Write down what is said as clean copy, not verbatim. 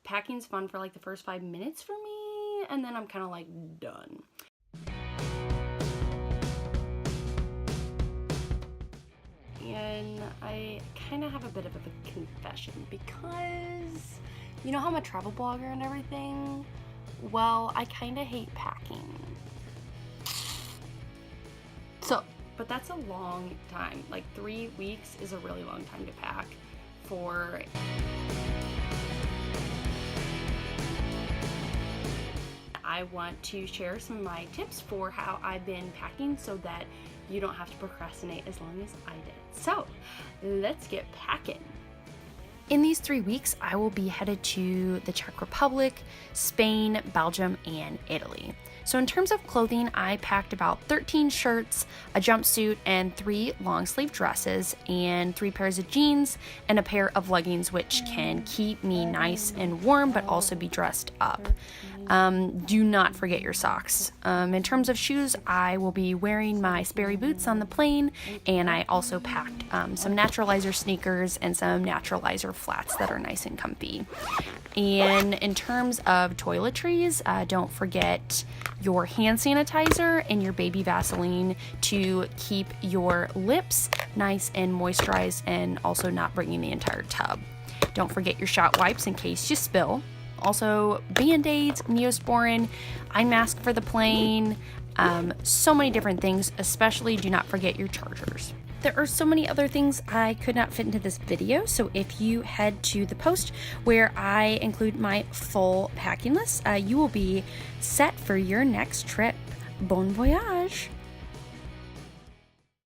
packing's fun for like the first 5 minutes for me, and then I'm kind of like done. And I kind of have a bit of a confession, because you know how I'm a travel blogger and everything? Well, I kind of hate packing. So, but that's a long time. Like 3 weeks is a really long time to pack for. I want to share some of my tips for how I've been packing so that you don't have to procrastinate as long as I did. So let's get packing. In these 3 weeks, I will be headed to the Czech Republic, Spain, Belgium, and Italy. So in terms of clothing, I packed about 13 shirts, a jumpsuit, and 3 long sleeve dresses, and 3 pairs of jeans, and a pair of leggings, which can keep me nice and warm, but also be dressed up. Do not forget your socks. In terms of shoes, I will be wearing my Sperry boots on the plane, and I also packed some Naturalizer sneakers and some Naturalizer flats that are nice and comfy. And in terms of toiletries, don't forget your hand sanitizer and your baby Vaseline to keep your lips nice and moisturized, and also not bringing the entire tub. Don't forget your shot wipes in case you spill. Also, Band-Aids, Neosporin, eye mask for the plane, so many different things. Especially do not forget your chargers. There are so many other things I could not fit into this video, so if you head to the post where I include my full packing list, you will be set for your next trip. Bon voyage!